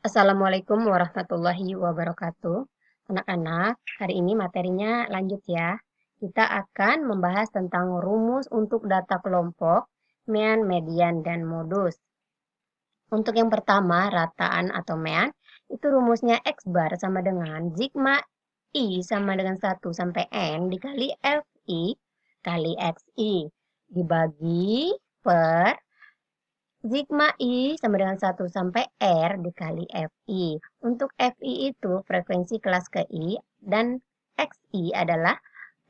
Assalamualaikum warahmatullahi wabarakatuh. Anak-anak, hari ini materinya lanjut ya. Kita akan membahas tentang rumus untuk data kelompok, mean, median, dan modus. Untuk yang pertama, rataan atau mean, itu rumusnya X bar sama dengan sigma I sama dengan 1 sampai N dikali FI kali XI dibagi per sigma I sama dengan 1 sampai R dikali FI. Untuk FI itu frekuensi kelas ke I dan XI adalah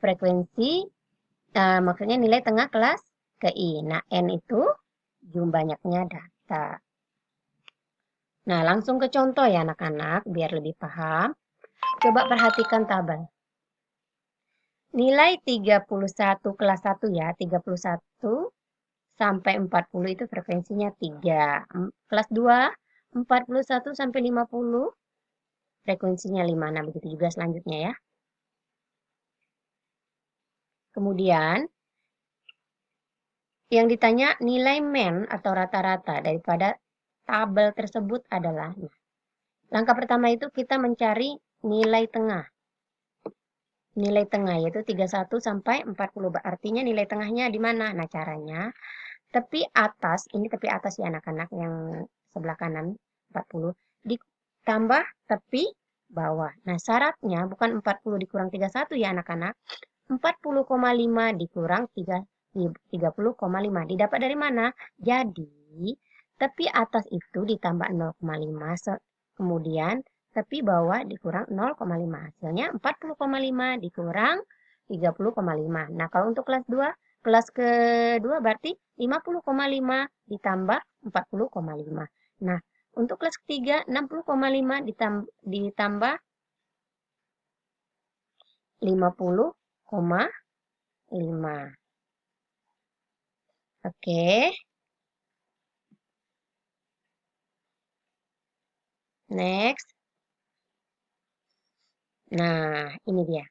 frekuensi, maksudnya nilai tengah kelas ke I. Nah, N itu jumlah banyaknya data. Nah, langsung ke contoh ya anak-anak, biar lebih paham. Coba perhatikan tabel. Nilai 31 kelas 1 ya, 31 sampai 40 itu frekuensinya 3. Kelas 2, 41 sampai 50, frekuensinya 5. Nah, begitu juga selanjutnya ya. Kemudian, yang ditanya nilai mean atau rata-rata daripada tabel tersebut adalah, langkah pertama itu kita mencari nilai tengah. Nilai tengah yaitu 31 sampai 40. Artinya nilai tengahnya di mana? Nah, caranya tepi atas, ini tepi atas ya anak-anak yang sebelah kanan 40, ditambah tepi bawah. Nah, syaratnya bukan 40 dikurang 31 ya anak-anak. 40,5 dikurang 30,5. Didapat dari mana? Jadi, tepi atas itu ditambah 0,5. Kemudian, tepi bawah dikurang 0,5. Hasilnya 40,5 dikurang 30,5. Nah, kalau untuk kelas 2, kelas kedua berarti 50,5 ditambah 40,5. Nah, untuk kelas ketiga 60,5 ditambah 50,5. Oke. Next. Nah, ini dia.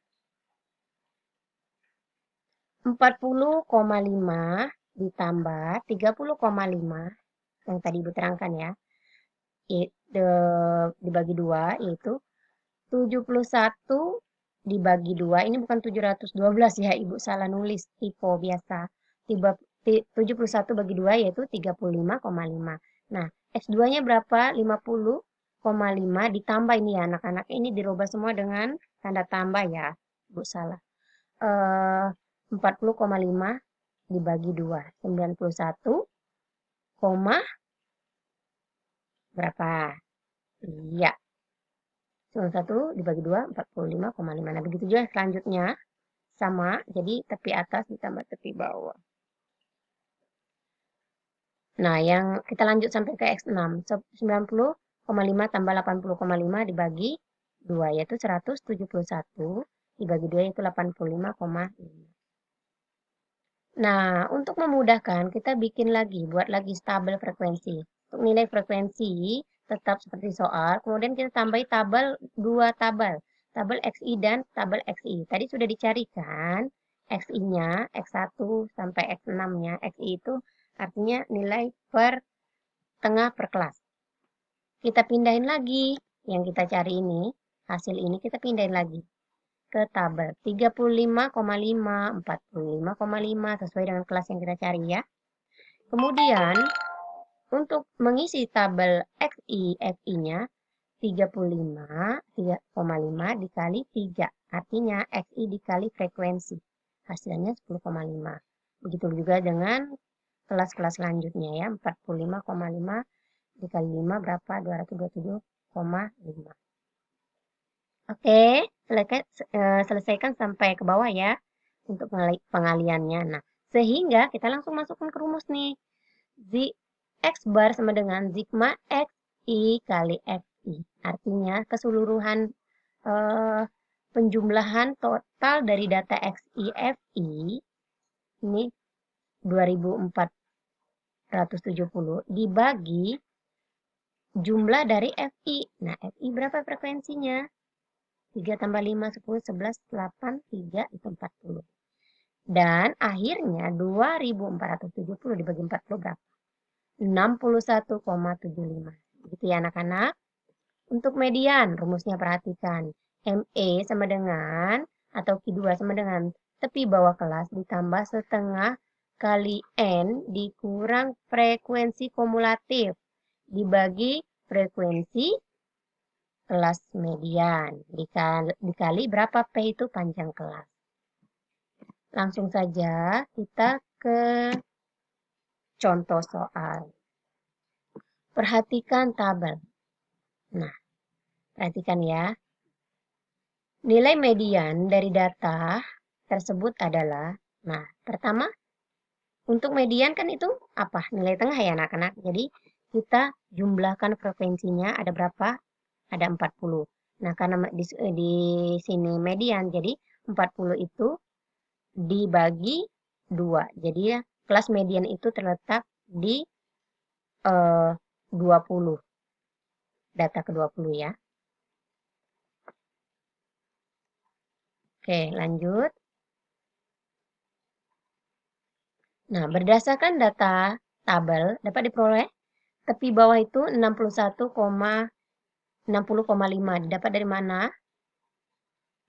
40,5 ditambah 30,5 yang tadi Ibu terangkan ya. Dibagi 2 yaitu 71 dibagi 2. Ini bukan 712 ya, Ibu salah nulis, typo biasa. 71 bagi 2 yaitu 35,5. Nah, X2-nya berapa? 50,5 ditambah ini ya anak-anak. Ini dirubah semua dengan tanda tambah ya. Ibu salah. 40,5 dibagi 2. 91, berapa? Iya. 91 dibagi 2, 45,5. Nah, begitu juga selanjutnya. Sama, jadi tepi atas ditambah tepi bawah. Nah, yang kita lanjut sampai ke X6. 90,5 tambah 80,5 dibagi 2, yaitu 171. Dibagi 2 yaitu 85,5. Nah, untuk memudahkan, kita bikin lagi, buat lagi tabel frekuensi. Untuk nilai frekuensi, tetap seperti soal. Kemudian kita tambahi tabel, 2 tabel. Tabel XI dan tabel XI. Tadi sudah dicarikan XI-nya, X1 sampai X6-nya. XI itu artinya nilai per tengah per kelas. Kita pindahin lagi yang kita cari ini, hasil ini kita pindahin lagi ke tabel 35,5, 45,5 sesuai dengan kelas yang kita cari ya. Kemudian untuk mengisi tabel XI, FI-nya 35,5 dikali 3. Artinya XI dikali frekuensi. Hasilnya 10,5. Begitu juga dengan kelas-kelas selanjutnya ya. 45,5 dikali 5 berapa? 227,5. Oke, selesaikan sampai ke bawah ya untuk pengaliannya. Nah, sehingga kita langsung masukkan ke rumus nih. X bar sama dengan sigma XI kali FI. Artinya keseluruhan penjumlahan total dari data XI FI ini 2470 dibagi jumlah dari FI. Nah, FI berapa frekuensinya? 3 tambah 5, 10, 11, 8, 3, itu 40. Dan akhirnya 2470 dibagi 40 berapa? 61,75. Begitu ya anak-anak. Untuk median, rumusnya perhatikan. ME sama dengan, atau Q2 sama dengan tepi bawah kelas ditambah setengah kali N dikurang frekuensi kumulatif dibagi frekuensi kelas median. Dikali berapa P itu panjang kelas. Langsung saja kita ke contoh soal. Perhatikan tabel. Nah, perhatikan ya. Nilai median dari data tersebut adalah, nah, pertama, untuk median kan itu apa? Nilai tengah ya anak-anak. Jadi, kita jumlahkan frekuensinya ada berapa? Ada 40. Nah, karena di sini median, jadi 40 itu dibagi 2. Jadi ya, kelas median itu terletak di 20. Data ke-20 ya. Oke, lanjut. Nah, berdasarkan data tabel dapat diperoleh tepi bawah itu 61,60,5. Didapat dari mana?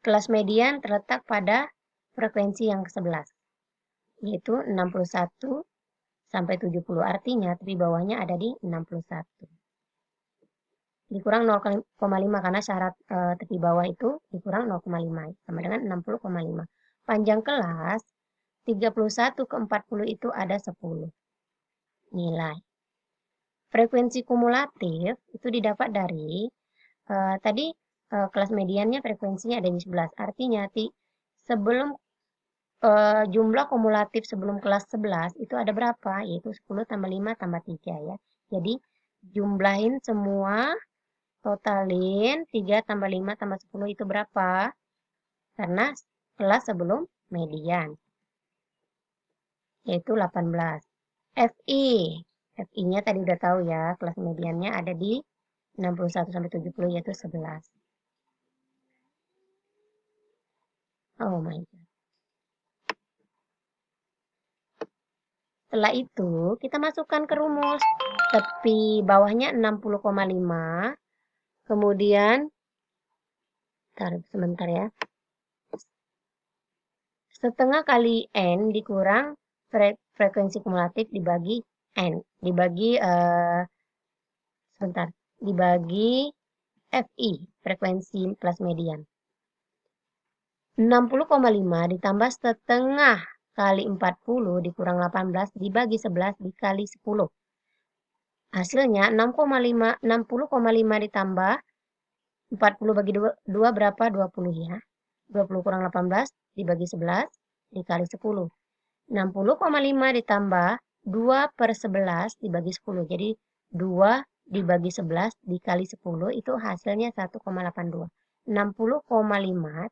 Kelas median terletak pada frekuensi yang ke-11, yaitu 61 sampai 70. Artinya tepi bawahnya ada di 61. Dikurang 0,5 karena syarat tepi bawah itu dikurang 0,5 sama dengan 60,5. Panjang kelas 31 ke 40 itu ada 10 nilai. Frekuensi kumulatif itu didapat dari tadi kelas mediannya frekuensinya ada di 11. Artinya sebelum jumlah kumulatif sebelum kelas 11 itu ada berapa? Yaitu 10 tambah 5 tambah 3 ya. Jadi jumlahin semua, totalin 3 tambah 5 tambah 10 itu berapa? Karena kelas sebelum median. Yaitu 18. FI. FI-nya tadi udah tahu ya, kelas mediannya ada di 61 sampai 70 yaitu 11. Oh my god. Setelah itu, kita masukkan ke rumus. Tepi bawahnya 60,5. Kemudian, sebentar ya. Setengah kali N dikurang frekuensi kumulatif dibagi N. Dibagi FI, frekuensi kelas median. 60,5 ditambah setengah kali 40 dikurang 18 dibagi 11 dikali 10. Hasilnya 60,5 ditambah 40 bagi 2 berapa? 20 ya. 20 kurang 18 dibagi 11 dikali 10. 60,5 ditambah 2 per 11 dibagi 10. Jadi 2 dibagi 11 dikali 10 itu hasilnya 1,82. 60,5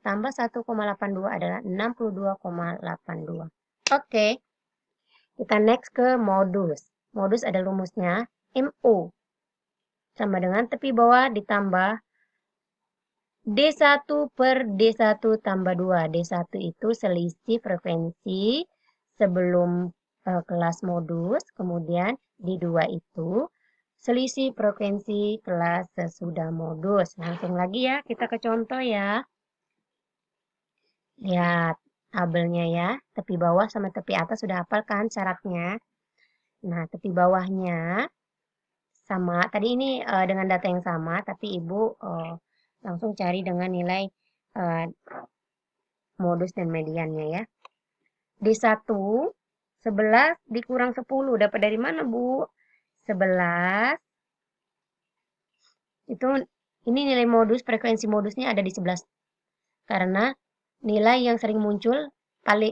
tambah 1,82 adalah 62,82. Oke, kita next ke modus. Modus ada rumusnya MO sama dengan tepi bawah ditambah D1 per D1 tambah 2. D1 itu selisih frekuensi sebelum kelas modus, kemudian D2 itu selisih frekuensi kelas sesudah modus. Langsung lagi ya, kita ke contoh ya. Lihat tabelnya ya, tepi bawah sama tepi atas sudah hafal kan syaratnya. Nah, tepi bawahnya sama, tadi ini dengan data yang sama, tapi Ibu langsung cari dengan nilai modus dan mediannya ya. D1, 11 dikurang 10, dapat dari mana Bu? 11, itu ini nilai modus, frekuensi modusnya ada di 11. Karena nilai yang sering muncul,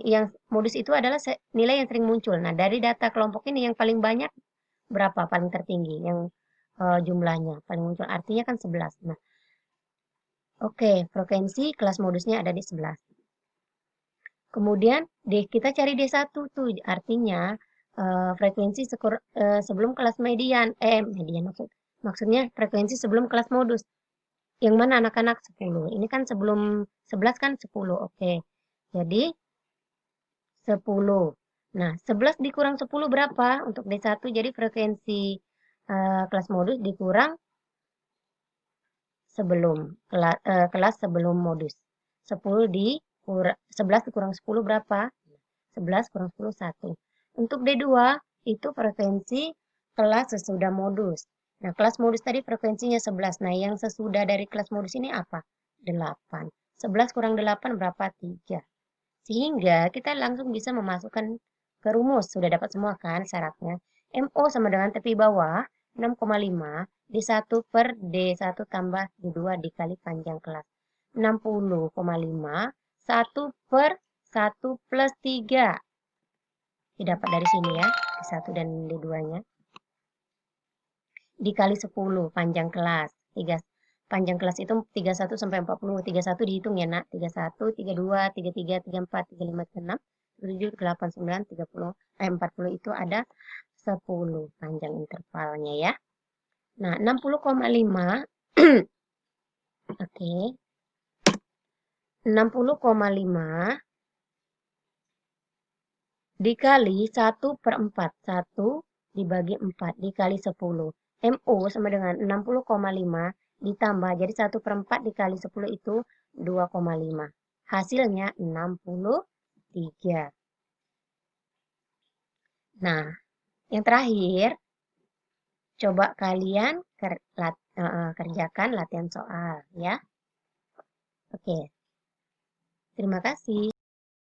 yang modus itu adalah nilai yang sering muncul. Nah, dari data kelompok ini yang paling banyak berapa? Paling tertinggi, yang jumlahnya paling muncul. Artinya kan 11. Nah, oke, frekuensi kelas modusnya ada di 11. Kemudian kita cari D1 tuh, artinya frekuensi sebelum kelas median. Median maksudnya frekuensi sebelum kelas modus. Yang mana anak-anak 10. Ini kan sebelum 11 kan 10. Oke. Jadi 10. Nah, 11 dikurang 10 berapa? Untuk D1 jadi frekuensi kelas modus dikurang kelas sebelum modus. 11 dikurang 10 berapa? 11 kurang 10, 1. Untuk D2 itu frekuensi kelas sesudah modus. Nah, kelas modus tadi frekuensinya 11. Nah, yang sesudah dari kelas modus ini apa? 8. 11 kurang 8 berapa? 3. Sehingga kita langsung bisa memasukkan ke rumus. Sudah dapat semua kan syaratnya. MO sama dengan tepi bawah 6,5 D1 per D1 tambah D2 dikali panjang kelas. 60,5 1 per 1 plus 3. Didapat dari sini ya, D1 dan D2-nya. Dikali 10 panjang kelas. Panjang kelas itu 31 sampai 40. 31 dihitung ya nak. 31, 32, 33, 34, 35, 36, 37, 38, 39, 30. 40 itu ada 10 panjang intervalnya ya. Nah, 60,5 oke. 60,5 dikali 1 per 4. 1 dibagi 4 dikali 10. MO sama dengan 60,5 ditambah. Jadi 1 per 4 dikali 10 itu 2,5. Hasilnya 63. Nah, yang terakhir, coba kalian kerjakan latihan soal ya. Oke. Terima kasih.